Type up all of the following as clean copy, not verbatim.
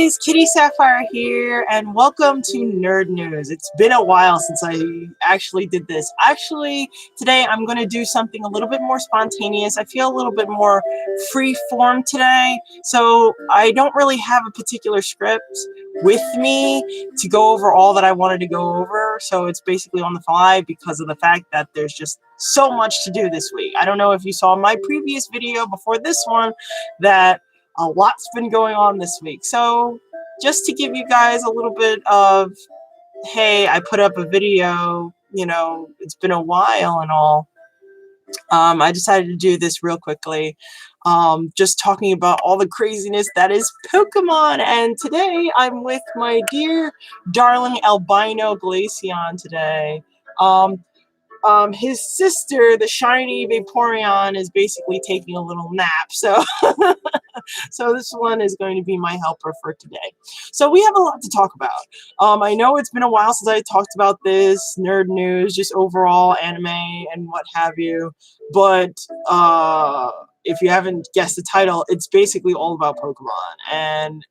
guys, Kitty Sapphire here, and welcome to Nerd News. It's been a while since I actually did this. Actually, today I'm going to do something a little bit more spontaneous. I feel a little bit more free form today, so I don't really have a particular script with me to go over all that I wanted to go over, so it's basically on the fly because of the fact that there's just so much to do this week. I don't know if you saw my previous video before this one that a lot's been going on this week. So just to give you guys a little bit of, hey, I put up a video, you know, it's been a while and all. I decided to do this real quickly. Just talking about all the craziness that is Pokemon. And today I'm with my dear, darling albino Glaceon today. His sister, the shiny Vaporeon, is basically taking a little nap. So, so this one is going to be my helper for today. So we have a lot to talk about. I know it's been a while since I talked about this, nerd news, just overall anime and what have you. But if you haven't guessed the title, it's basically all about Pokemon. And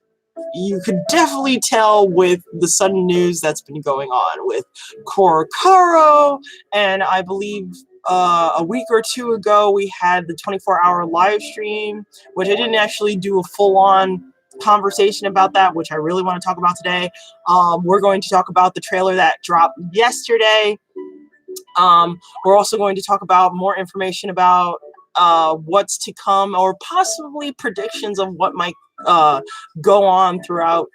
you could definitely tell with the sudden news that's been going on with Korokoro, and I believe a week or two ago we had the 24-hour live stream, which I didn't actually do a full-on conversation about that, which I really want to talk about today. We're going to talk about the trailer that dropped yesterday. We're also going to talk about more information about what's to come, or possibly predictions of what might go on throughout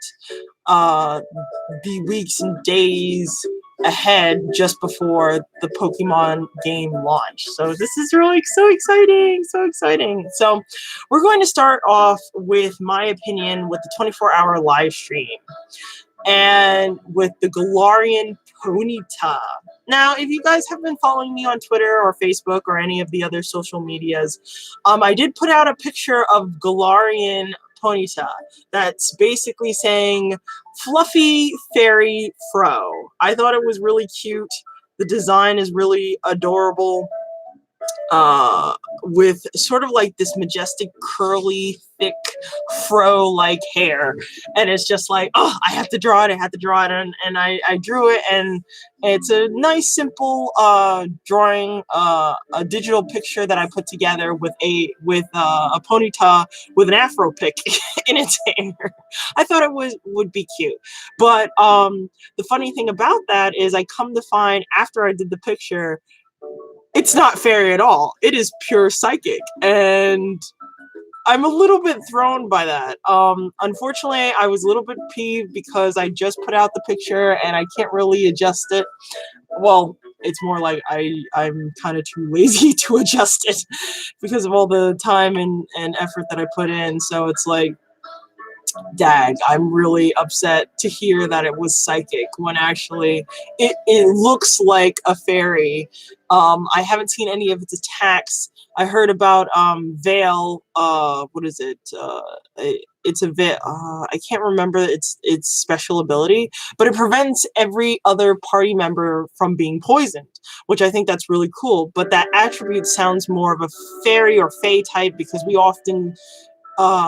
the weeks and days ahead just before the Pokemon game launch. So this is really so exciting, so exciting. So we're going to start off with my opinion with the 24-hour live stream and with the Galarian Ponyta. Now, if you guys have been following me on Twitter or Facebook or any of the other social medias, I did put out a picture of Galarian Ponyta that's basically saying fluffy fairy fro. I thought it was really cute. The design is really adorable, with sort of like this majestic, curly, thick, fro-like hair. And it's just like, oh, I have to draw it, and I drew it, and it's a nice, simple drawing, a digital picture that I put together with a Ponyta with an afro pick in its hair. I thought it would be cute. But the funny thing about that is I come to find after I did the picture, it's not fairy at all. It is pure psychic, and I'm a little bit thrown by that. Unfortunately, I was a little bit peeved because I just put out the picture and I can't really adjust it. Well, it's more like I'm kind of too lazy to adjust it because of all the time and effort that I put in. So it's like, dag, I'm really upset to hear that it was psychic when actually it looks like a fairy. I haven't seen any of its attacks. I heard about Veil. What is it? It's a Veil. I can't remember its special ability, but it prevents every other party member from being poisoned, which I think that's really cool. But that attribute sounds more of a fairy or fae type because we often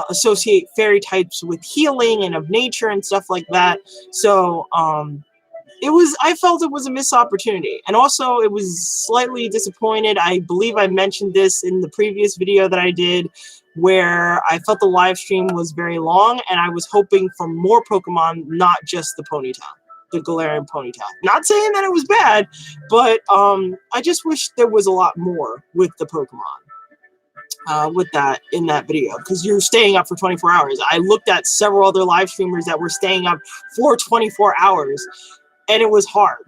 associate fairy types with healing and of nature and stuff like that. So I felt it was a missed opportunity, and also it was slightly disappointed. I believe I mentioned this in the previous video that I did, where I felt the live stream was very long and I was hoping for more Pokemon, not just the Ponyta, the Galarian Ponyta. Not saying that it was bad, but I just wish there was a lot more with the Pokemon. With that in that video, because you're staying up for 24 hours. I looked at several other live streamers that were staying up for 24 hours, and it was hard.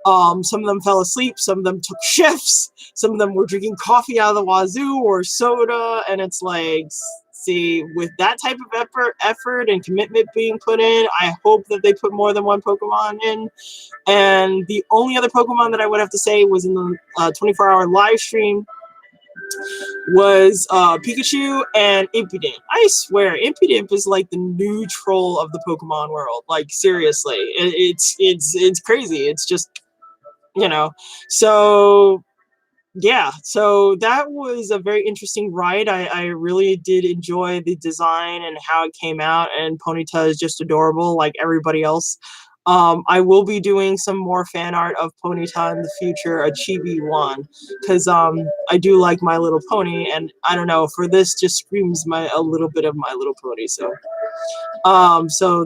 Some of them fell asleep, some of them took shifts, some of them were drinking coffee out of the wazoo or soda, and it's like, see, with that type of effort and commitment being put in, I hope that they put more than one Pokemon in. And the only other Pokemon that I would have to say was in the 24-hour live stream was Pikachu and Impidimp. I swear, Impidimp is like the new troll of the Pokemon world. Like, seriously, it's crazy. It's just, you know. So yeah, so that was a very interesting ride. I really did enjoy the design and how it came out, and Ponyta is just adorable like everybody else. I will be doing some more fan art of Ponyta in the future, a chibi one, because I do like My Little Pony, and I don't know, for this just screams a little bit of My Little Pony. So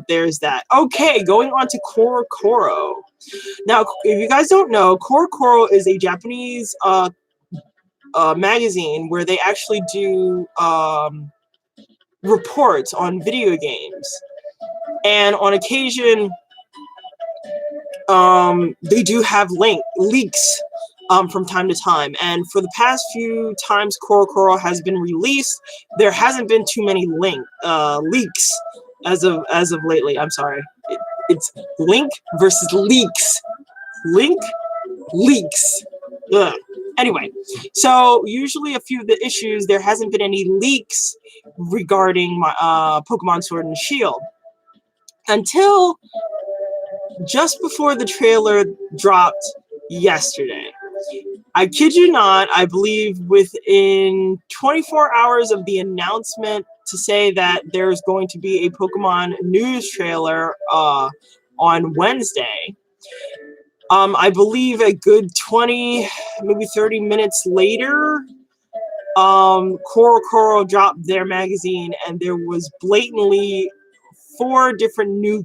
there's that. Okay, going on to Koro. Now, if you guys don't know, Koro is a Japanese magazine where they actually do reports on video games, and on occasion they do have leaks from time to time. And for the past few times Koro has been released, there hasn't been too many leaks as of lately. I'm sorry, it's link versus leaks. Link, leaks. Ugh. Anyway, so usually a few of the issues, there hasn't been any leaks regarding my Pokemon Sword and Shield until just before the trailer dropped yesterday. I kid you not, I believe within 24 hours of the announcement to say that there's going to be a Pokemon news trailer on Wednesday, I believe a good 20, maybe 30 minutes later, Koro dropped their magazine, and there was blatantly four different new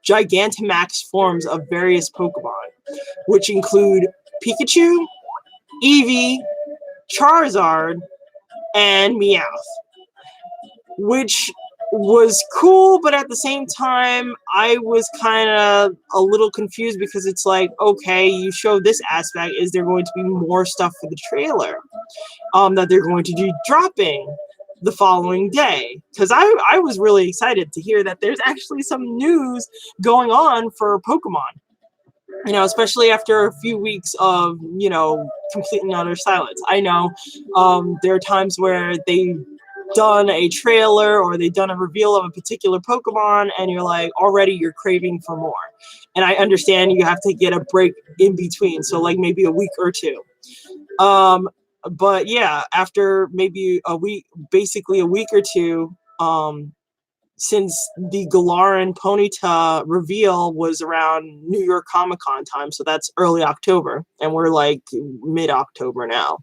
Gigantamax forms of various Pokemon, which include Pikachu, Eevee, Charizard, and Meowth, which was cool, but at the same time, I was kind of a little confused because it's like, okay, you showed this aspect. Is there going to be more stuff for the trailer that they're going to be dropping the following day? Because I was really excited to hear that there's actually some news going on for Pokemon. You know, especially after a few weeks of, you know, complete and utter silence. I know there are times where they've done a trailer or they've done a reveal of a particular Pokemon, and you're like, already you're craving for more. And I understand you have to get a break in between, so like maybe a week or two. But yeah, after maybe a week, basically a week or two, since the Galarian Ponyta reveal was around New York Comic Con time, so that's early October, and we're like mid-October now.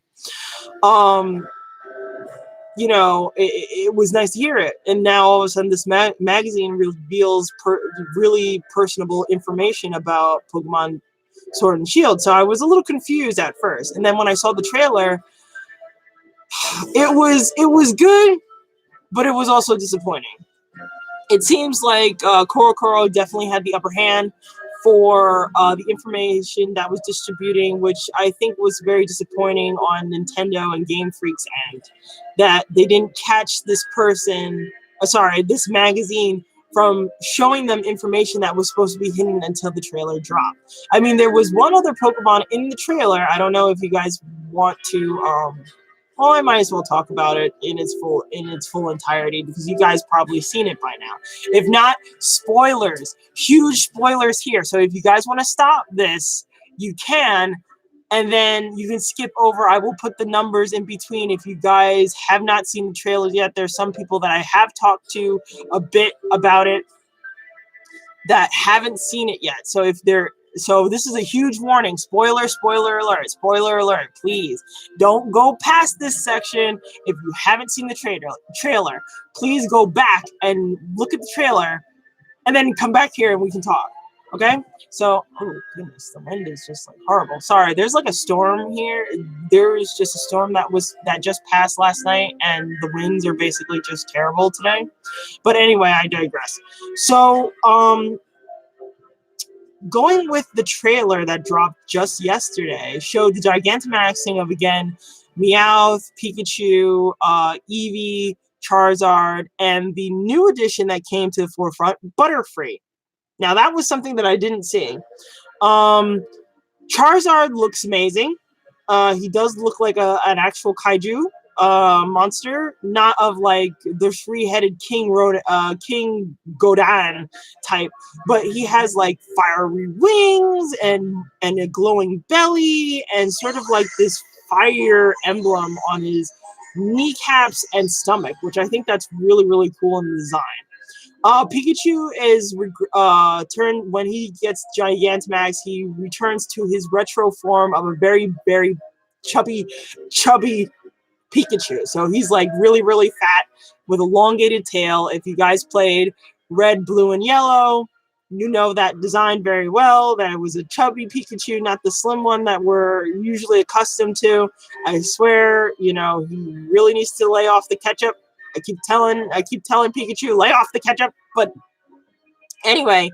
You know, it was nice to hear it, and now all of a sudden this magazine reveals really personable information about Pokemon Sword and Shield. So I was a little confused at first, and then when I saw the trailer, it was good, but it was also disappointing. It seems like Koro definitely had the upper hand for the information that was distributing, which I think was very disappointing on Nintendo and Game Freak's end, that they didn't catch this magazine from showing them information that was supposed to be hidden until the trailer dropped. I mean, there was one other Pokemon in the trailer. I don't know if you guys want to well, I might as well talk about it in its full entirety, because you guys probably seen it by now. If not, spoilers, huge spoilers here. So if you guys want to stop this, you can, and then you can skip over. I will put the numbers in between if you guys have not seen the trailers yet. There's some people that I have talked to a bit about it that haven't seen it yet. So this is a huge warning. Spoiler alert. Spoiler alert. Please don't go past this section if you haven't seen the trailer. Please go back and look at the trailer and then come back here and we can talk. Okay? So, oh goodness, the wind is just like horrible. Sorry, there's like a storm here. There was just a storm that just passed last night, and the winds are basically just terrible today. But anyway, I digress. So, going with the trailer that dropped just yesterday, showed the Gigantamaxing of, again, Meowth, Pikachu, Eevee, Charizard, and the new addition that came to the forefront, Butterfree. Now, that was something that I didn't see. Charizard looks amazing. He does look like an actual kaiju. monster, not of like the three-headed King Godan type, but he has like fiery wings and a glowing belly and sort of like this fire emblem on his kneecaps and stomach, which I think that's really, really cool in the design. Pikachu is turned when he gets Gigantamax. He returns to his retro form of a very, very chubby Pikachu. So he's like really, really fat with elongated tail. If you guys played Red, Blue, and Yellow, you know that design very well. That it was a chubby Pikachu, not the slim one that we're usually accustomed to. I swear, you know, he really needs to lay off the ketchup. I keep telling Pikachu, lay off the ketchup. But anyway,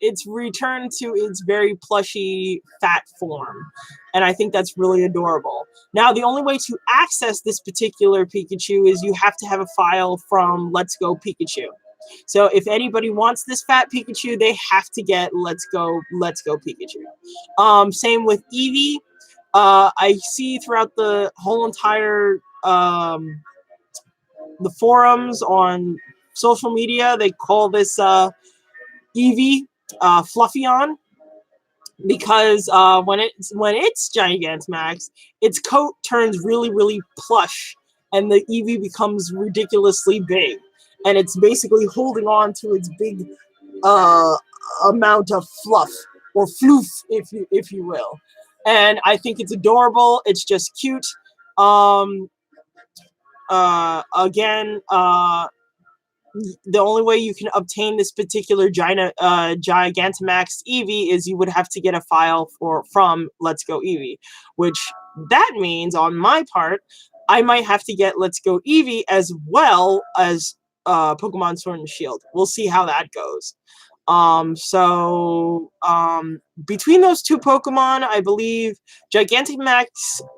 it's returned to its very plushy, fat form. And I think that's really adorable. Now, the only way to access this particular Pikachu is you have to have a file from Let's Go Pikachu. So if anybody wants this fat Pikachu, they have to get Let's Go Pikachu. Same with Eevee. I see throughout the whole entire the forums on social media, they call this Eevee Fluffyon, because when it's Gigantamax, its coat turns really, really plush, and the Eevee becomes ridiculously big, and it's basically holding on to its big amount of fluff or floof, if you will. And I think it's adorable. It's just cute. Again, the only way you can obtain this particular Gigantamax Eevee is you would have to get a file from Let's Go Eevee, which that means on my part, I might have to get Let's Go Eevee as well as Pokemon Sword and Shield. We'll see how that goes. Between those two Pokemon, I believe Gigantamax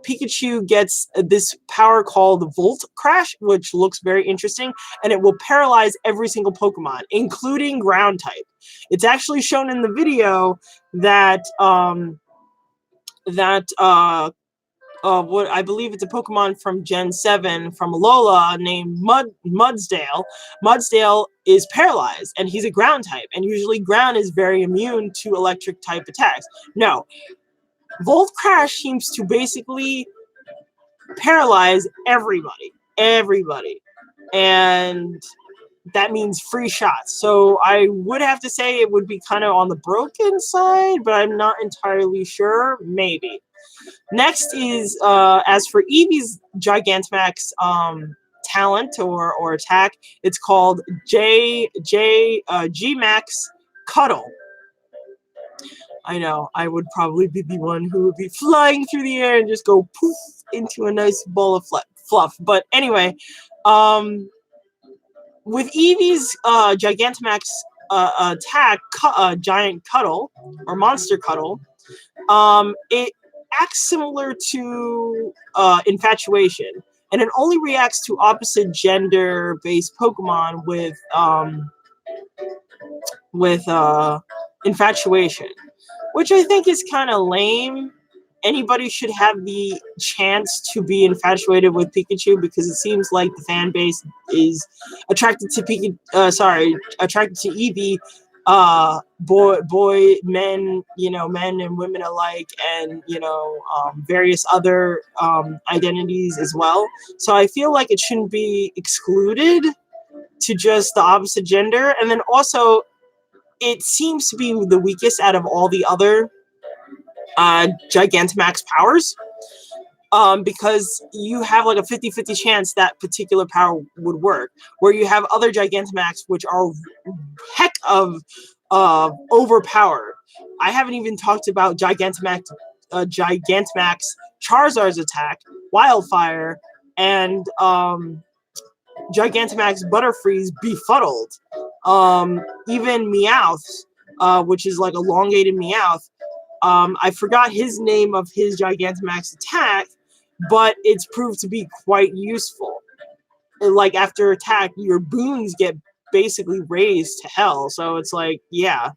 Pikachu gets this power called Volt Crash, which looks very interesting, and it will paralyze every single Pokemon, including ground type. It's actually shown in the video that what I believe it's a Pokemon from Gen 7 from Alola named Mudsdale. Mudsdale is paralyzed, and he's a ground type, and usually ground is very immune to electric type attacks. No, Volt Crash seems to basically paralyze everybody, and that means free shots. So I would have to say it would be kind of on the broken side, but I'm not entirely sure. Maybe. Next is, as for Eevee's Gigantamax talent or attack, it's called G-Max Cuddle. I know, I would probably be the one who would be flying through the air and just go poof into a nice ball of fluff. But anyway, with Eevee's Gigantamax attack, Giant Cuddle, or Monster Cuddle, it acts similar to Infatuation, and it only reacts to opposite gender-based Pokemon with Infatuation, which I think is kind of lame. Anybody should have the chance to be infatuated with Pikachu, because it seems like the fan base is attracted to attracted to Eevee. Men, men and women alike, and various other identities as well. So I feel like it shouldn't be excluded to just the opposite gender. And then also, it seems to be the weakest out of all the other Gigantamax powers, because you have like a 50-50 chance that particular power would work, where you have other Gigantamax which are heck of overpowered. I haven't even talked about Gigantamax Charizard's attack, Wildfire, and Gigantamax Butterfree's Befuddled. Even Meowth, which is like elongated Meowth. I forgot his name of his Gigantamax attack, but it's proved to be quite useful. Like, after attack, your boons get basically raised to hell. So it's like, yeah.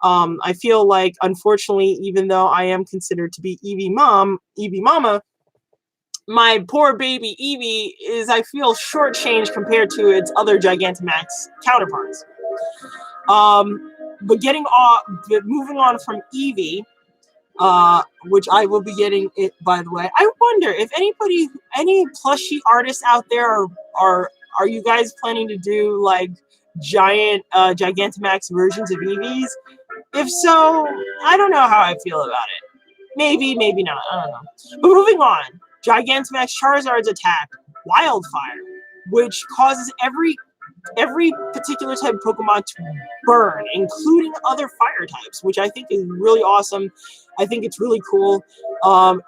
I feel like, unfortunately, even though I am considered to be Eevee Mama, my poor baby Eevee is, I feel, shortchanged compared to its other Gigantamax counterparts. But moving on from Eevee, which I will be getting it, by the way. I wonder if any plushie artists out there are you guys planning to do like Gigantamax versions of Eevees? If so, I don't know how I feel about it. Maybe, maybe not. I don't know. But moving on, Gigantamax Charizard's attack, Wildfire, which causes every particular type of Pokemon to burn, including other fire types, which I think is really awesome. I think it's really cool.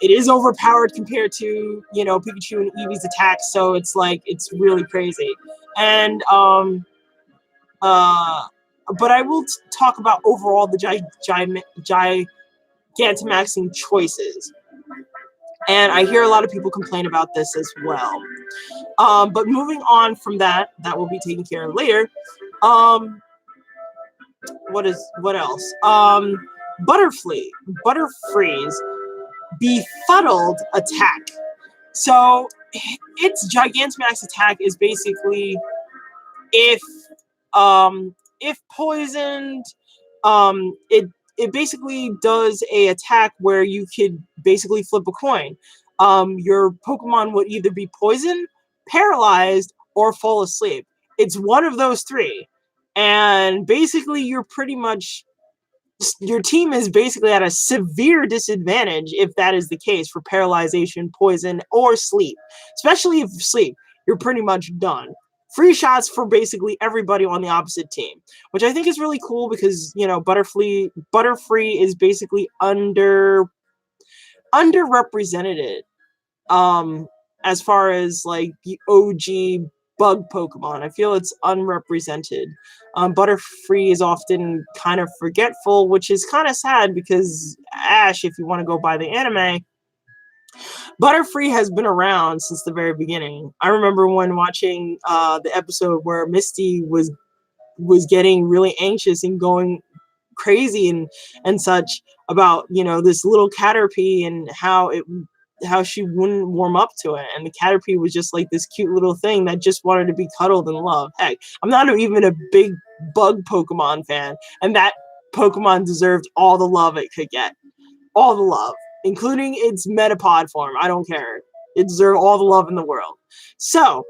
It is overpowered compared to, Pikachu and Eevee's attacks, so it's like, it's really crazy. And, but I will talk about overall the Gigantamaxing choices. And I hear a lot of people complain about this as well. But moving on from that will be taken care of later. What else? Butterfree's befuddled attack. So its Gigantamax attack is basically if poisoned, it basically does a attack where you could basically flip a coin. Your Pokemon would either be poisoned, paralyzed, or fall asleep. It's one of those three. And basically your team is basically at a severe disadvantage if that is the case for paralyzation, poison, or sleep. Especially if sleep, you're pretty much done. Free shots for basically everybody on the opposite team, which I think is really cool because, Butterfree is basically underrepresented as far as like the OG bug Pokemon. I feel it's unrepresented. Butterfree is often kind of forgetful, which is kind of sad because Ash, if you want to go by the anime, Butterfree has been around since the very beginning. I remember when watching the episode where Misty was getting really anxious and going crazy and such about, this little Caterpie and how she wouldn't warm up to it, and the Caterpie was just like this cute little thing that just wanted to be cuddled and loved. Heck, I'm not even a big bug Pokemon fan, and that Pokemon deserved all the love it could get. All the love, including its Metapod form. I don't care. It deserved all the love in the world. So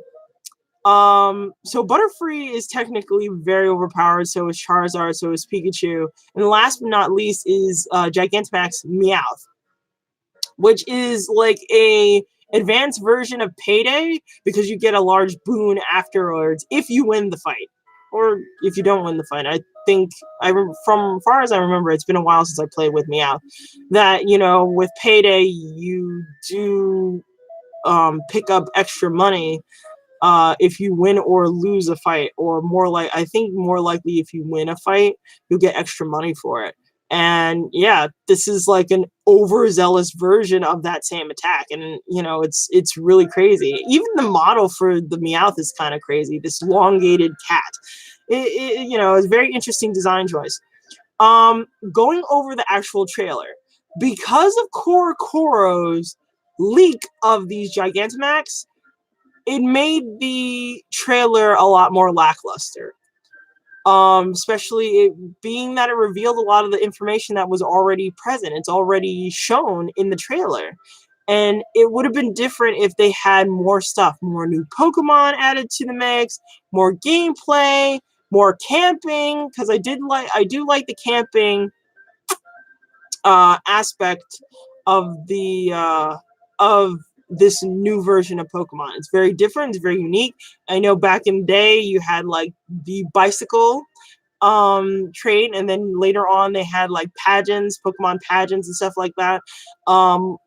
Butterfree is technically very overpowered, so is Charizard, so is Pikachu. And last but not least is Gigantamax Meowth, which is like a advanced version of Payday because you get a large boon afterwards if you win the fight. Or if you don't win the fight. I think, from far as I remember, it's been a while since I played with Meowth, that, with Payday, you do pick up extra money if you win or lose a fight, or more likely if you win a fight, you'll get extra money for it. And yeah, this is like an overzealous version of that same attack, and it's really crazy. Even the model for the Meowth is kind of crazy. This elongated cat, it's a very interesting design choice. Going over the actual trailer, because of Korokoro's leak of these Gigantamax, it made the trailer a lot more lackluster. Especially being that it revealed a lot of the information that was already present. It's already shown in the trailer. And it would have been different if they had more stuff, more new Pokemon added to the mix, more gameplay, more camping, because I do like the camping aspect of this new version of Pokemon. It's very different. It's very unique. I know back in the day you had like the bicycle trade, and then later on they had like pageants, Pokemon pageants and stuff like that. And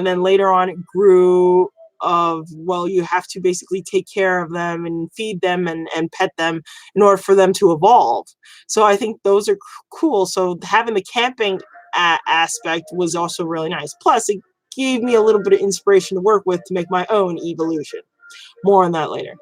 then later on it grew you have to basically take care of them and feed them and pet them in order for them to evolve. So I think those are cool. So having the camping aspect was also really nice. Plus, it gave me a little bit of inspiration to work with to make my own evolution. More on that later.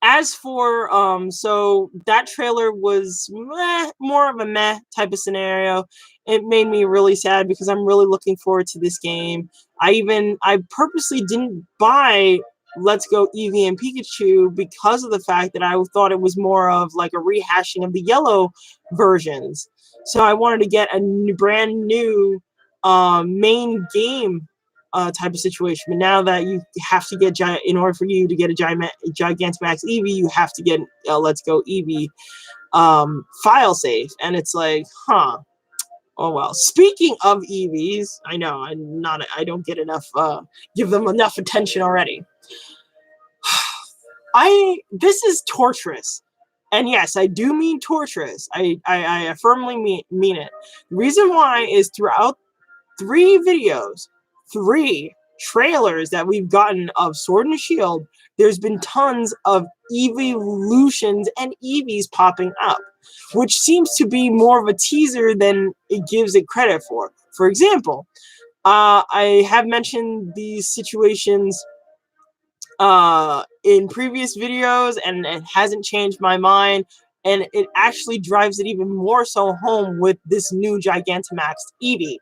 As for so that trailer was meh, more of a meh type of scenario. It made me really sad because I'm really looking forward to this game. I purposely didn't buy Let's Go Eevee and Pikachu because of the fact that I thought it was more of like a rehashing of the yellow versions. So I wanted to get a brand new main game type of situation. But now that you have to get in order for you to get a Gigantamax Eevee, you have to get Let's Go Eevee file safe, and it's like, huh. Oh well. Speaking of EVs, I know I don't get enough give them enough attention already. This is torturous. And yes, I do mean torturous. I firmly mean it. The reason why is throughout 3 trailers that we've gotten of Sword and Shield, there's been tons of evolutions and EVs popping up, which seems to be more of a teaser than it gives it credit for. For example, I have mentioned these situations in previous videos, and it hasn't changed my mind, and it actually drives it even more so home with this new Gigantamax Eevee.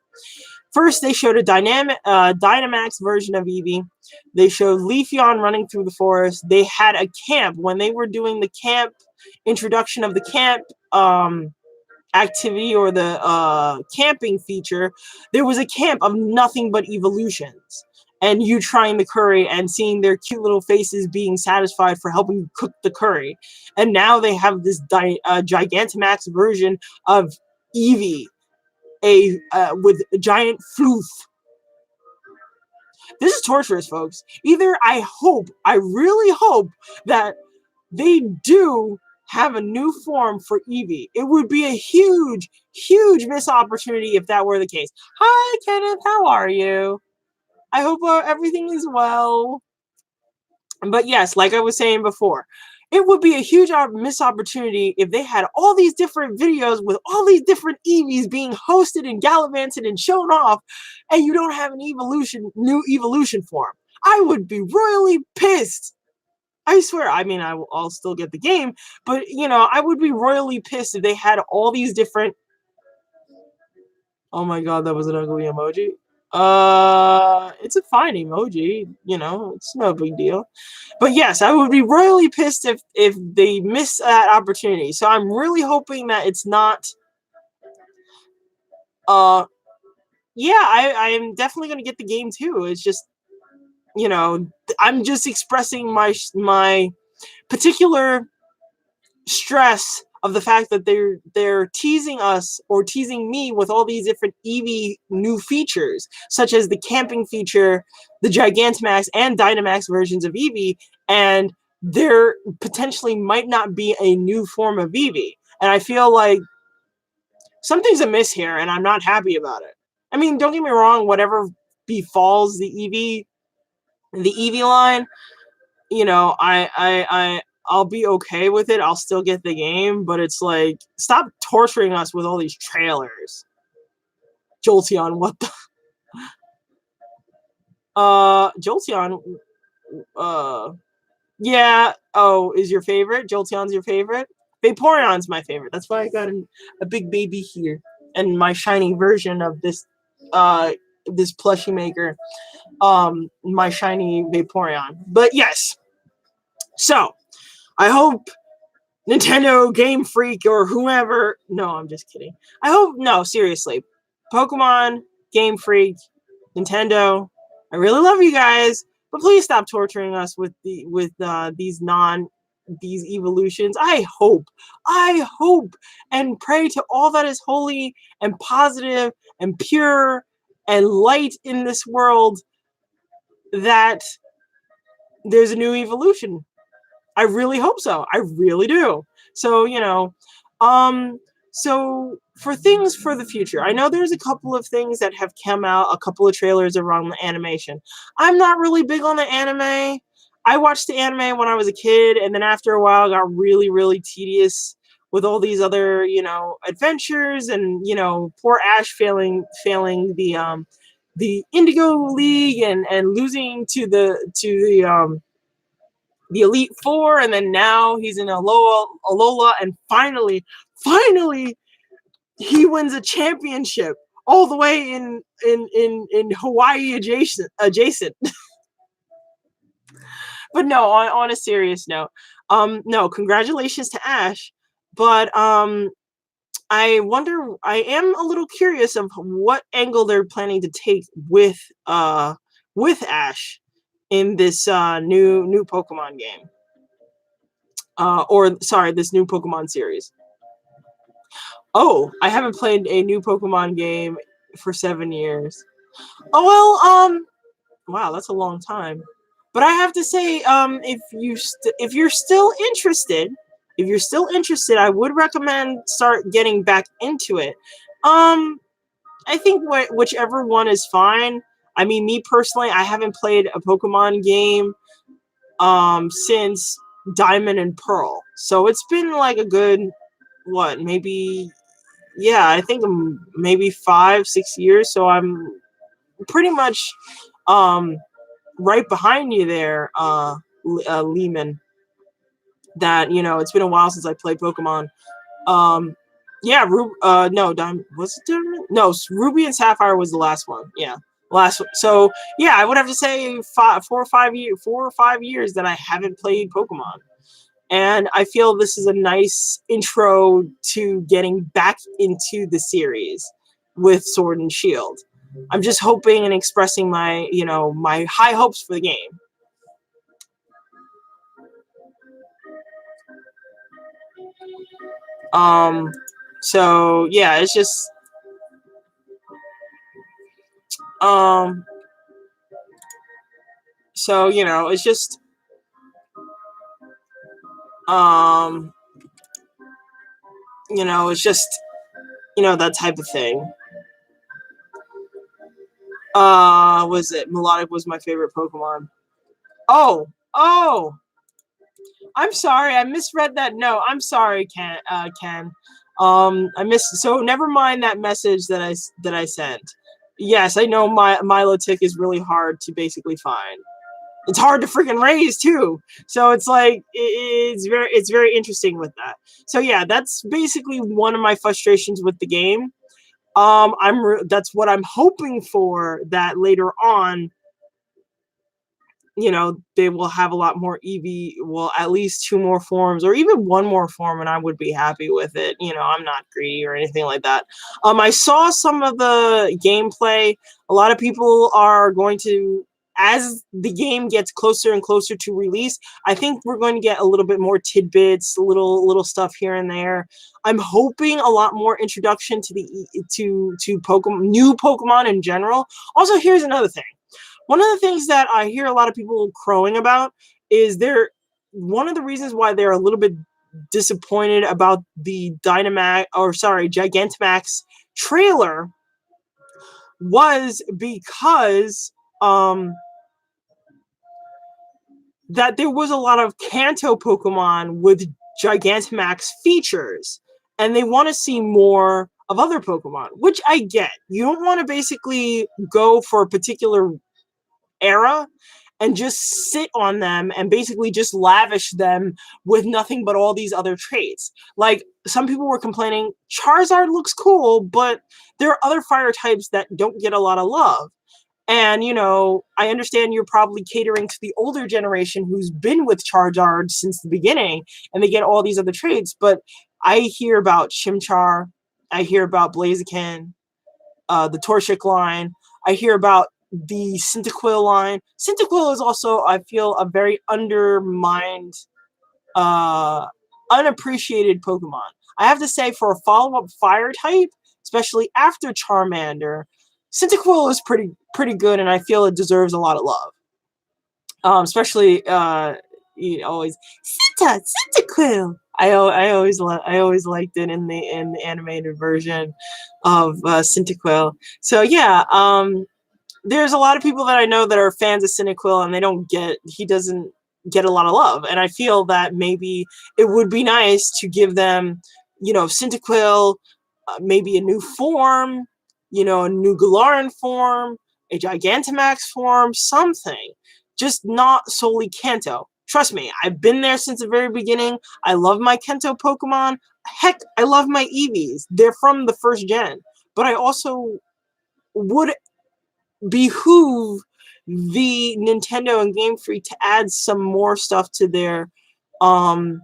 First, they showed a Dynamax version of Eevee. They showed Leafeon running through the forest. They had a camp. When they were doing the camp introduction of the camp activity or the camping feature, there was a camp of nothing but evolutions. And you trying the curry and seeing their cute little faces being satisfied for helping you cook the curry. And now they have this Gigantamax version of Eevee. With a giant floof. This is torturous, folks. Either I really hope that they do have a new form for Eevee. It would be a huge, huge missed opportunity if that were the case. Hi, Kenneth. How are you? I hope everything is well. But yes, like I was saying before, it would be a huge missed opportunity if they had all these different videos with all these different Eevees being hosted and gallivanted and shown off, and you don't have an new evolution form. I would be royally pissed. I swear. I mean, I'll still get the game, but I would be royally pissed if they had all these different. Oh my god, that was an ugly emoji. It's a fine emoji, it's no big deal. But yes, I would be royally pissed if they miss that opportunity. So I'm really hoping that it's not. Yeah, I am definitely gonna get the game too. It's just, I'm just expressing my particular stress of the fact that they're teasing us or teasing me with all these different Eevee new features, such as the camping feature, the Gigantamax and Dynamax versions of Eevee, and there potentially might not be a new form of Eevee. And I feel like something's amiss here, and I'm not happy about it. I mean, don't get me wrong, whatever befalls the Eevee line, I'll be okay with it. I'll still get the game, but it's like, stop torturing us with all these trailers. Jolteon, what the? Jolteon, yeah. Oh, is your favorite? Jolteon's your favorite? Vaporeon's my favorite. That's why I got a big baby here, and my shiny version of this plushie maker, my shiny Vaporeon. But yes, so I hope Nintendo, Game Freak, or whoever. No, I'm just kidding. No, seriously. Pokemon, Game Freak, Nintendo. I really love you guys, but please stop torturing us with these evolutions. I hope, and pray to all that is holy and positive and pure and light in this world that there's a new evolution. I really hope so. I really do. So, so for things for the future, I know there's a couple of things that have come out, a couple of trailers around the animation. I'm not really big on the anime. I watched the anime when I was a kid, and then after a while it got really, really tedious with all these other, adventures, and, poor Ash failing the Indigo League and losing to the the Elite Four, and then now he's in Alola, and finally, he wins a championship all the way in Hawaii adjacent. But no, on a serious note, no, congratulations to Ash, but I wonder, I am a little curious of what angle they're planning to take with Ash in this new Pokemon game. Or sorry, this new Pokemon series. Oh, I haven't played a new Pokemon game for 7 years. Oh well, wow, that's a long time. But I have to say, if you're still interested, I would recommend start getting back into it. I think whichever one is fine. I mean, me personally, I haven't played a Pokemon game since Diamond and Pearl, so it's been like a good maybe, yeah, I think maybe 5-6 years. So I'm pretty much right behind you there, Lehman. That, it's been a while since I played Pokemon. Yeah, no, was it Diamond? No, Ruby and Sapphire was the last one. Yeah, last one. So yeah, I would have to say 4 or 5 years that I haven't played Pokemon, and I feel this is a nice intro to getting back into the series with Sword and Shield. I'm just hoping and expressing my high hopes for the game. So yeah, it's just so it's just it's just that type of thing. Was it Melodic was my favorite Pokemon? Oh, I'm sorry, I misread that note. I'm sorry, Ken. I missed. So never mind that message that I sent. Yes, I know Milotic is really hard to basically find. It's hard to freaking raise too. So it's like it's very interesting with that. So yeah, that's basically one of my frustrations with the game. That's what I'm hoping for, that later on, they will have a lot more EV, well, at least 2 more forms, or even 1 more form, and I would be happy with it. I'm not greedy or anything like that. I saw some of the gameplay. A lot of people are going to, as the game gets closer and closer to release, I think we're going to get a little bit more tidbits, little stuff here and there. I'm hoping a lot more introduction to Pokemon, new Pokemon in general. Also, here's another thing. One of the things that I hear a lot of people crowing about is one of the reasons why they're a little bit disappointed about the Gigantamax trailer was because that there was a lot of Kanto Pokemon with Gigantamax features, and they want to see more of other Pokemon, which I get. You don't want to basically go for a particular era and just sit on them and basically just lavish them with nothing but all these other traits. Like, some people were complaining, Charizard looks cool, but there are other fire types that don't get a lot of love. And, I understand you're probably catering to the older generation who's been with Charizard since the beginning, and they get all these other traits, but I hear about Chimchar, I hear about Blaziken, the Torchic line, I hear about the Cyndaquil line. Cyndaquil is also, I feel, a very undermined, unappreciated Pokemon. I have to say, for a follow-up fire type, especially after Charmander, Cyndaquil is pretty good, and I feel it deserves a lot of love. Especially, always Cyndaquil. I always liked it in the animated version of Cyndaquil. So yeah, there's a lot of people that I know that are fans of Cyndaquil, and he doesn't get a lot of love. And I feel that maybe it would be nice to give them, Cyndaquil, maybe a new form, a new Galarian form, a Gigantamax form, something. Just not solely Kanto. Trust me, I've been there since the very beginning. I love my Kento Pokemon. Heck, I love my Eevees. They're from the first gen. But I also would behoove the Nintendo and Game Freak to add some more stuff to um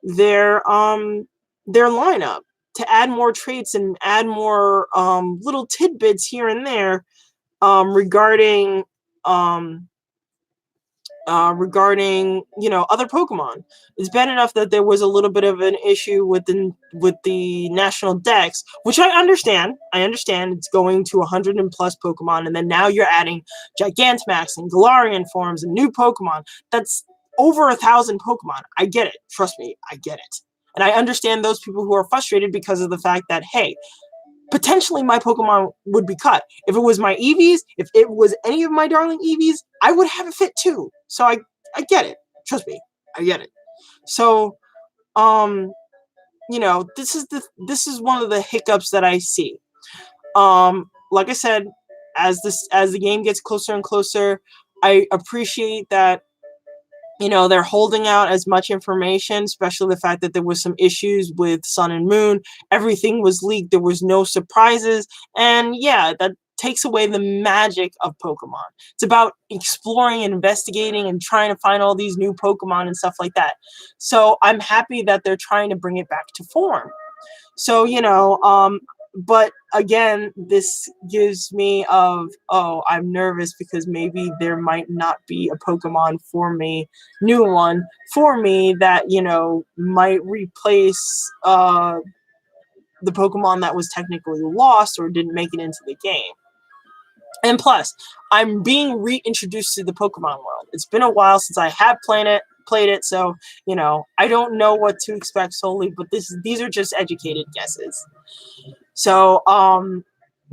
their lineup, to add more traits and add more little tidbits here and there regarding other Pokemon. It's bad enough that there was a little bit of an issue with the national dex, which I understand. I understand it's going to 100 and plus Pokemon, and then now you're adding Gigantamax and Galarian forms and new Pokemon. That's over 1,000 Pokemon. I get it. Trust me, I get it. And I understand those people who are frustrated because of the fact that, hey, potentially my Pokemon would be cut. If it was my Eevees, if it was any of my darling Eevees, I would have it fit too. So I get it. Trust me, I get it. So, this is one of the hiccups that I see. Like I said, as the game gets closer and closer, I appreciate that they're holding out as much information, especially the fact that there was some issues with Sun and Moon. Everything was leaked. There was no surprises. And yeah, that takes away the magic of Pokemon. It's about exploring and investigating and trying to find all these new Pokemon and stuff like that. So I'm happy that they're trying to bring it back to form. So, but again, this gives me I'm nervous because maybe there might not be a Pokemon for me, new one for me that, might replace the Pokemon that was technically lost or didn't make it into the game. And plus, I'm being reintroduced to the Pokemon world. It's been a while since I have played it, so I don't know what to expect solely, but these are just educated guesses. So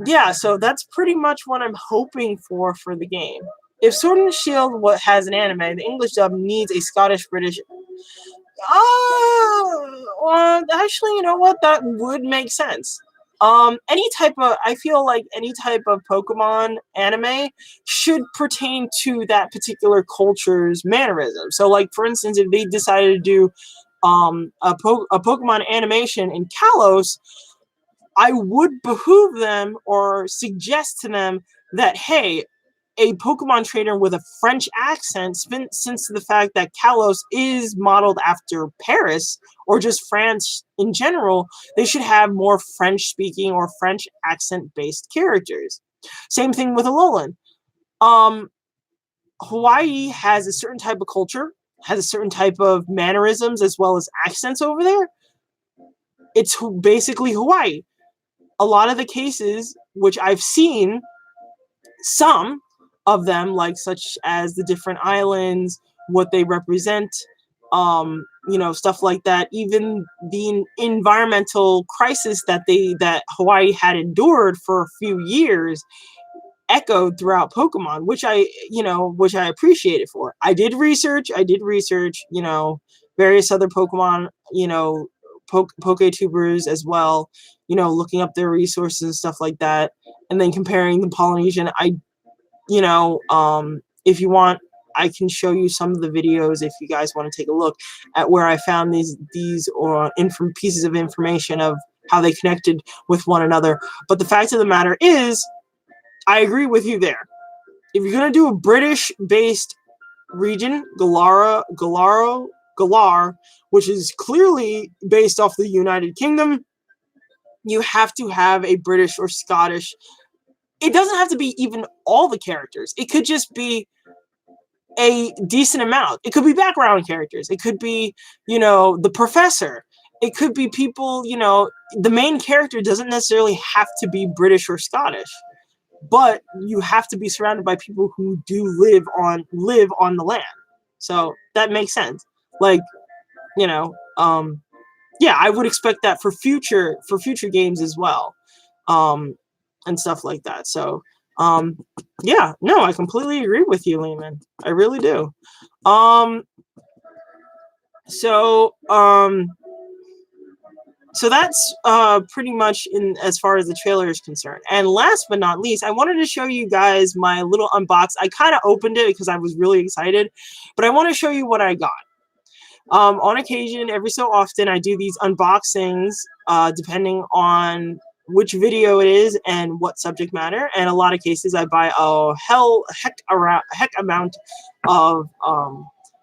yeah, so that's pretty much what I'm hoping for the game. If Sword and Shield has an anime, the English dub needs a Scottish-British. Well, actually, you know what? That would make sense. I feel like any type of Pokemon anime should pertain to that particular culture's mannerism. So, like, for instance, if they decided to do a Pokemon animation in Kalos, I would behoove them or suggest to them that, hey, a Pokemon trainer with a French accent, since the fact that Kalos is modeled after Paris or just France in general, they should have more French-speaking or French accent-based characters. Same thing with Alolan. Hawaii has a certain type of culture, has a certain type of mannerisms as well as accents over there. It's basically Hawaii. A lot of the cases, which I've seen, some of them, like such as the different islands, what they represent, stuff like that. Even the environmental crisis that Hawaii had endured for a few years echoed throughout Pokemon, which I appreciated for. I did research, various other Pokemon, Poketubers as well, looking up their resources and stuff like that, and then comparing the Polynesian. If you want, I can show you some of the videos if you guys want to take a look at where I found these pieces of information of how they connected with one another. But the fact of the matter is, I agree with you there. If you're gonna do a British-based region, Galar, which is clearly based off the United Kingdom, you have to have a British or Scottish. It doesn't have to be even all the characters. It could just be a decent amount. It could be background characters. It could be, the professor. It could be people, the main character doesn't necessarily have to be British or Scottish, but you have to be surrounded by people who do live on the land. So that makes sense. Like, yeah, I would expect that for future games as well, and stuff like that. So, yeah, no, I completely agree with you, Lehman. I really do. So, So that's pretty much in as far as the trailer is concerned. And last but not least, I wanted to show you guys my little unbox. I kind of opened it because I was really excited, but I want to show you what I got. On occasion, every so often, I do these unboxings depending on which video it is and what subject matter. And a lot of cases, I buy a heck amount of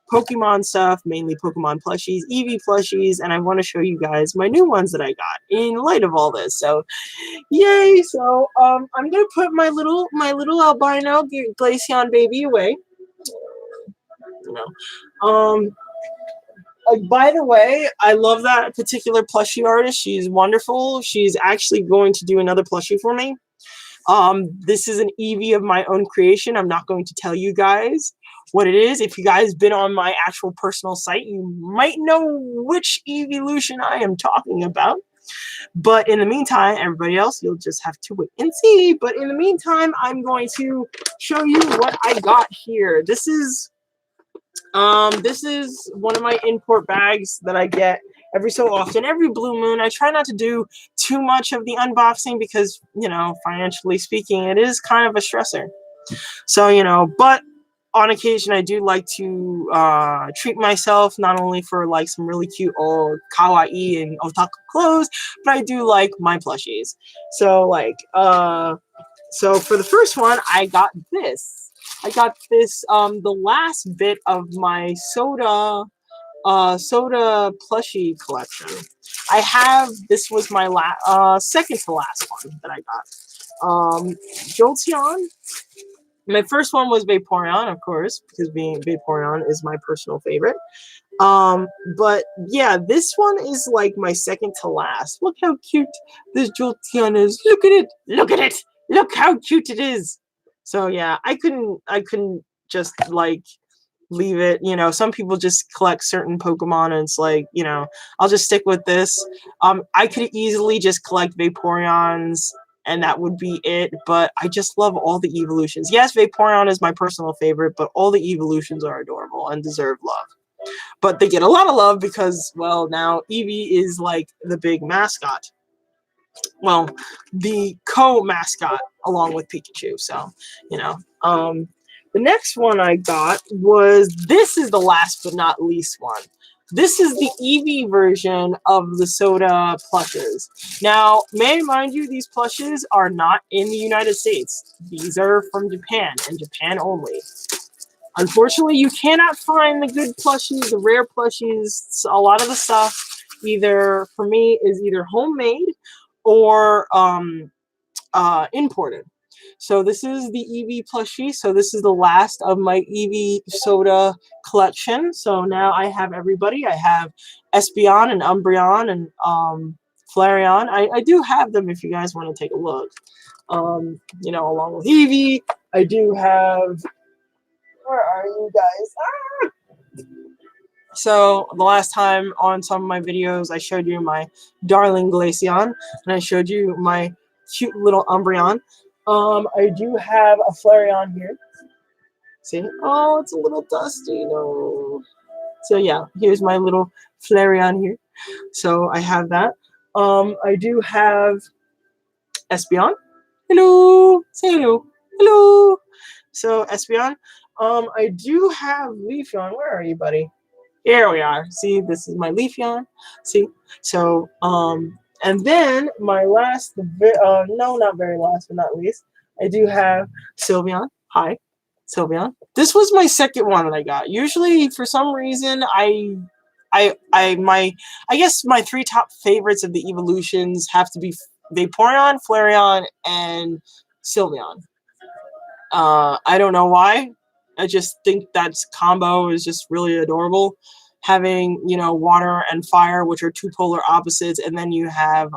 Pokemon stuff, mainly Pokemon plushies, Eevee plushies, and I want to show you guys my new ones that I got in light of all this. So, yay! So, I'm gonna put my little albino Glaceon baby away. You know, by the way, I love that particular plushie artist. She's wonderful. She's actually going to do another plushie for me. This is an Eevee of my own creation. I'm not going to tell you guys what it is. If you guys been on my actual personal site, you might know which evolution I am talking about. But in the meantime, everybody else, you'll just have to wait and see. But in the meantime, I'm going to show you what I got here. This is one of my import bags that I get every so often, every blue moon. I try not to do too much of the unboxing because, you know, financially speaking, it is kind of a stressor. So, you know, but on occasion, I do like to treat myself, not only for like some really cute old kawaii and otaku clothes, but I do like my plushies. So like, so for the first one, I got this. I got this, the last bit of my soda plushie collection. This was my second to last one that I got. Jolteon. My first one was Vaporeon, of course, because Vaporeon is my personal favorite. But yeah, this one is like my second to last. Look how cute this Jolteon is. Look at it. Look at it. Look how cute it is. So yeah, I couldn't just like leave it. You know, some people just collect certain Pokemon and it's like, you know, I'll just stick with this. I could easily just collect Vaporeons and that would be it, but I just love all the evolutions. Yes, Vaporeon is my personal favorite, but all the evolutions are adorable and deserve love. But they get a lot of love because, well, now Eevee is like the big mascot. Well, the co-mascot along with Pikachu. So, you know, the next one I got was, this is the last but not least one. This is the Eevee version of the soda plushes. Now, may I remind you, these plushes are not in the United States. These are from Japan, and Japan only. Unfortunately, you cannot find the good plushies, the rare plushies. A lot of the stuff, either, for me, is either homemade or imported. So this is the Eevee plushie. So this is the last of my Eevee soda collection. So now I have everybody. I have Espeon and Umbreon and Flareon. I do have them if you guys want to take a look. You know, along with Eevee, I do have... Where are you guys? Ah! So the last time on some of my videos, I showed you my darling Glaceon, and I showed you my cute little Umbreon. I do have a Flareon here. See? Oh, it's a little dusty. No. So yeah, here's my little Flareon here. So I have that. I do have Espeon. Hello. Say hello. Hello. So Espeon. I do have Leafeon. Where are you, buddy? Here we are. See, this is my Leafeon. See? So, and then my last, no, not very last, but not least, I do have Sylveon. Hi, Sylveon. This was my second one that I got. Usually, for some reason, I guess my three top favorites of the evolutions have to be Vaporeon, Flareon, and Sylveon. I don't know why. I just think that combo is just really adorable. Having, you know, water and fire, which are two polar opposites, and then you have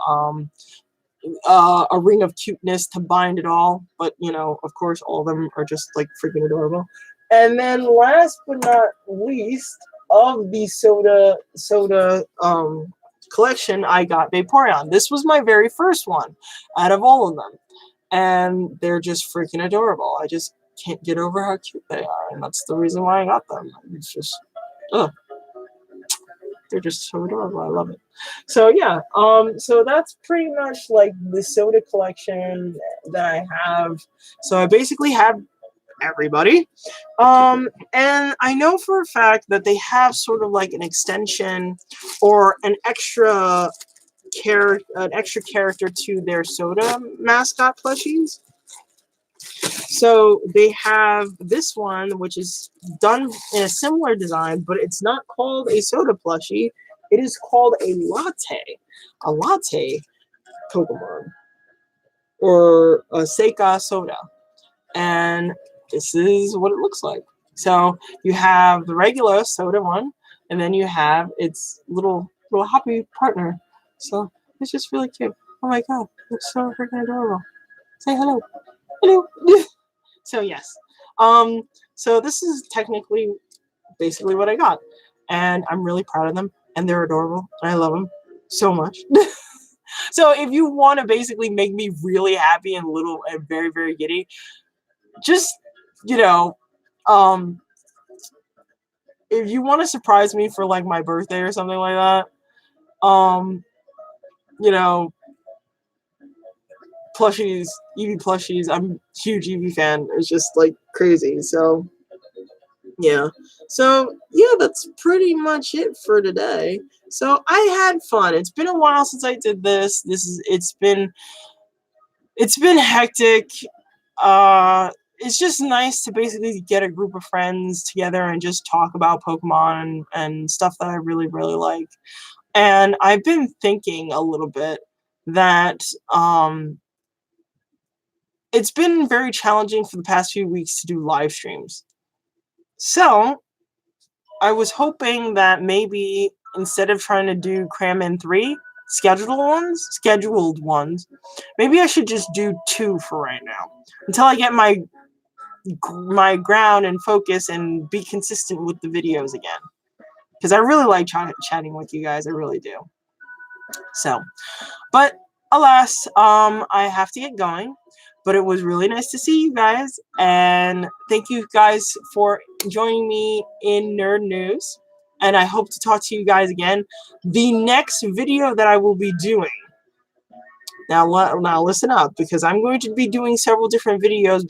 a ring of cuteness to bind it all. But, you know, of course, all of them are just like freaking adorable. And then last but not least of the soda collection, I got Vaporeon. This was my very first one out of all of them. And they're just freaking adorable. I just can't get over how cute they are, and that's the reason why I got them. It's just, ugh. they're just so adorable. I love it. So yeah, so that's pretty much like the soda collection that I have. So I basically have everybody. And I know for a fact that they have sort of like an extension or an extra character to their soda mascot plushies. So they have this one, which is done in a similar design, but it's not called a soda plushie. It is called a latte Pokemon, or a Seika soda. And this is what it looks like. So you have the regular soda one, and then you have its little happy partner. So it's just really cute. Oh my god, it's so freaking adorable. Say hello. Hello. So yes. So this is technically basically what I got. And I'm really proud of them. And they're adorable. And I love them so much. So if you want to basically make me really happy and little and very, very giddy, just, you know, if you want to surprise me for like my birthday or something like that, you know, plushies, Eevee plushies. I'm a huge Eevee fan. It's just like crazy. So yeah. So yeah, that's pretty much it for today. So I had fun. It's been a while since I did this. It's been hectic. It's just nice to basically get a group of friends together and just talk about Pokemon and stuff that I really, really like. And I've been thinking a little bit that it's been very challenging for the past few weeks to do live streams. So I was hoping that maybe instead of trying to do cram in 3 scheduled ones, maybe I should just do 2 for right now until I get my ground and focus and be consistent with the videos again, because I really like chatting with you guys. I really do. So, but alas, I have to get going. But it was really nice to see you guys, and thank you guys for joining me in Nerd News. And I hope to talk to you guys again. The next video that I will be doing. Now listen up, because I'm going to be doing several different videos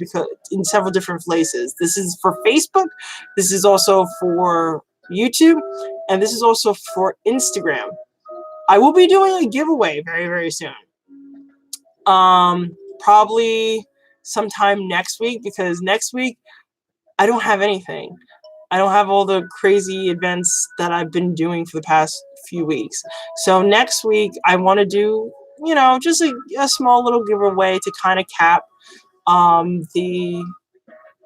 in several different places. This is for Facebook, this is also for YouTube, and this is also for Instagram. I will be doing a giveaway very, very soon. Probably sometime next week, because next week I don't have anything. I don't have all the crazy events that I've been doing for the past few weeks. So next week I want to do, just a small little giveaway to kind of cap the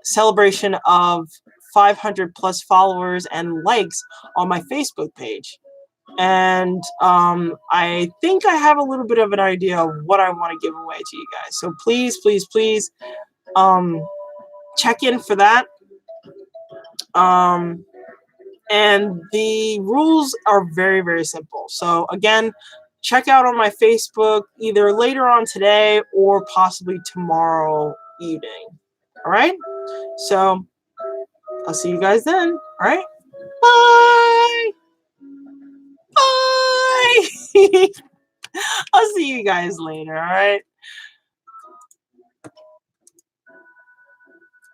celebration of 500 plus followers and likes on my Facebook page. And I think I have a little bit of an idea of what I want to give away to you guys. So please, please, please check in for that. And the rules are very, very simple. So again, check out on my Facebook either later on today or possibly tomorrow evening. All right? So I'll see you guys then. All right? Bye! Bye! I'll see you guys later, all right?